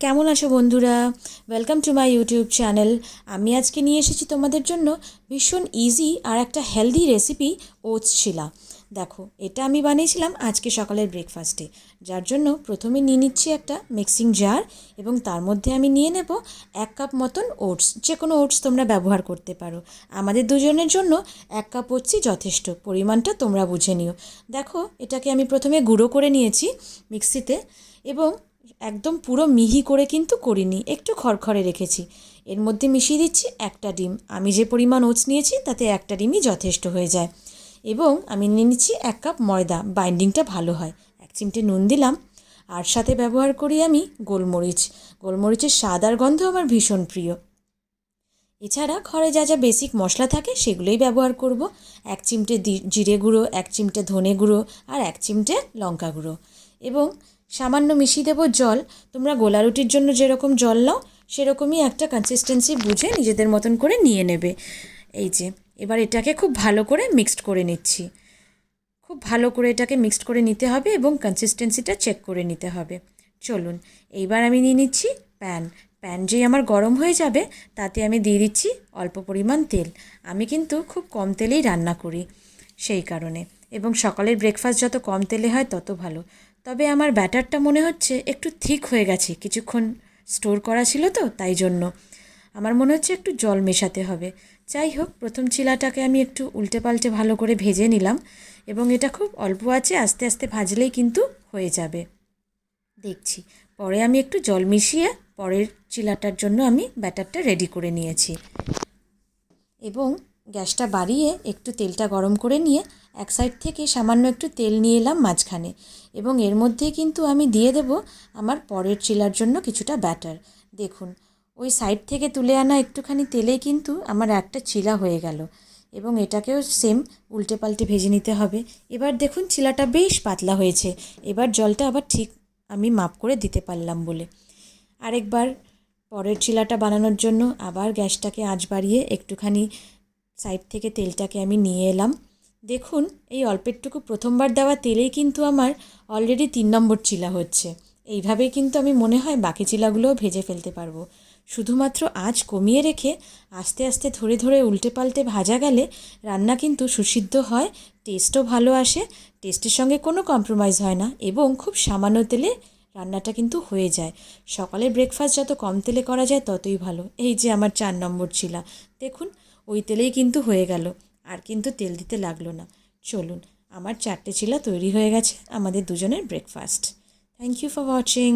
কেমন আছো বন্ধুরা? Welcome to my YouTube channel. আমি আজকে নিয়ে এসেছি তোমাদের জন্য ভীষণ ইজি আর একটা হেলদি রেসিপি, ওটস চিলা। দেখো, এটা আমি বানিয়েছিলাম আজকে সকালের ব্রেকফাস্টে। যার জন্য প্রথমে নিয়ে নিচ্ছি একটা মিক্সিং জার, এবং তার মধ্যে আমি নিয়ে নেব 1 কাপ মতন ওটস। যে কোনো ওটস তোমরা ব্যবহার করতে পারো। আমাদের দুজনের জন্য 1 কাপ ওটসই যথেষ্ট, পরিমাণটা তোমরা বুঝে নিও। দেখো, এটাকে আমি প্রথমে গুঁড়ো করে নিয়েছি মিক্সিতে, এবং একদম পুরো মিহি করে কিন্তু করিনি, একটু খড়খড়ে রেখেছি। এর মধ্যে মিশিয়ে দিচ্ছি একটা ডিম। আমি যে পরিমাণ ওটস নিয়েছি তাতে একটা ডিমই যথেষ্ট হয়ে যায়। এবং আমি নিয়ে নিচ্ছি 1 কাপ ময়দা, বাইন্ডিংটা ভালো হয়। 1 চিমটে নুন দিলাম, আর সাথে ব্যবহার করি আমি গোলমরিচ। গোলমরিচের স্বাদ আর গন্ধ আমার ভীষণ প্রিয়। এছাড়া ঘরে যা যা বেসিক মশলা থাকে সেগুলোই ব্যবহার করব। 1 চিমটে জিরে গুঁড়ো, 1 চিমটে ধনে গুঁড়ো, আর 1 চিমটে লঙ্কা গুঁড়ো, এবং সামান্য মিশিয়ে দেবো জল। তোমরা গোলা রুটির জন্য যেরকম জল নাও সেরকমই একটা কনসিস্টেন্সি বুঝে নিজেদের মতন করে নিয়ে নেবে। এই যে, এবার এটাকে খুব ভালো করে মিক্সড করে নিচ্ছি। খুব ভালো করে এটাকে মিক্সড করে নিতে হবে এবং কনসিস্টেন্সিটা চেক করে নিতে হবে। চলুন, এইবার আমি নিয়ে নিচ্ছি প্যান। প্যান যেই আমার গরম হয়ে যাবে তাতে আমি দিয়ে দিচ্ছি অল্প পরিমাণ তেল। আমি কিন্তু খুব কম তেলেই রান্না করি সেই কারণে, এবং সকালের ব্রেকফাস্ট যত কম তেলে হয় তত ভালো। তবে আমার ব্যাটারটা মনে হচ্ছে একটু থিক হয়ে গেছে, কিছুক্ষণ স্টোর করা ছিল তো তাই জন্য আমার মনে হচ্ছে একটু জল মেশাতে হবে। যাই হোক, প্রথম চিলাটাকে আমি একটু উল্টে পাল্টে ভালো করে ভেজে নিলাম, এবং এটা খুব অল্প আছে আস্তে আস্তে ভাজলেই কিন্তু হয়ে যাবে। দেখছি, পরে আমি একটু জল মিশিয়ে পরের চিলাটার জন্য আমি ব্যাটারটা রেডি করে নিয়েছি। এবং গ্যাসটা বাড়িয়ে একটু তেলটা গরম করে নিয়ে এক সাইড থেকে সামান্য একটু তেল নিয়ে এলাম মাঝখানে, এবং এর মধ্যেই কিন্তু আমি দিয়ে দেব আমার পরের চিলার জন্য কিছুটা ব্যাটার। দেখুন, ওই সাইড থেকে তুলে আনা একটুখানি তেলে কিন্তু আমার একটা চিলা হয়ে গেল, এবং এটাকেও সেম উল্টে পাল্টে ভেজে নিতে হবে। এবার দেখুন, চিলাটা বেশ পাতলা হয়েছে। এবার জলটা আবার ঠিক আমি মাপ করে দিতে পারলাম বলে আরেকবার পরের চিলাটা বানানোর জন্য আবার গ্যাসটাকে আঁচ বাড়িয়ে একটুখানি সাইড থেকে তেলটাকে আমি নিয়ে এলাম। দেখুন, এই অল্পেরটুকু প্রথমবার দেওয়া তেলেই কিন্তু আমার অলরেডি 3 নম্বর চিলা হচ্ছে। এইভাবেই কিন্তু আমি মনে হয় বাকি চিলাগুলোও ভেজে ফেলতে পারবো। শুধুমাত্র আঁচ কমিয়ে রেখে আস্তে আস্তে ধরে ধরে উল্টে পাল্টে ভাজা গেলে রান্না কিন্তু সুসিদ্ধ হয়, টেস্টও ভালো আসে। টেস্টের সঙ্গে কোনো কম্প্রোমাইজ হয় না, এবং খুব সামান্য তেলে রান্নাটা কিন্তু হয়ে যায়। সকালের ব্রেকফাস্ট যত কম তেলে করা যায় ততই ভালো। এই যে আমার 4 নম্বর চিলা, দেখুন ওই তেলেই কিন্তু হয়ে গেল, আর কিন্তু তেল দিতে লাগলো না। চলুন, আমার 4টে চিলা তৈরি হয়ে গেছে আমাদের দুজনের breakfast. Thank you for watching.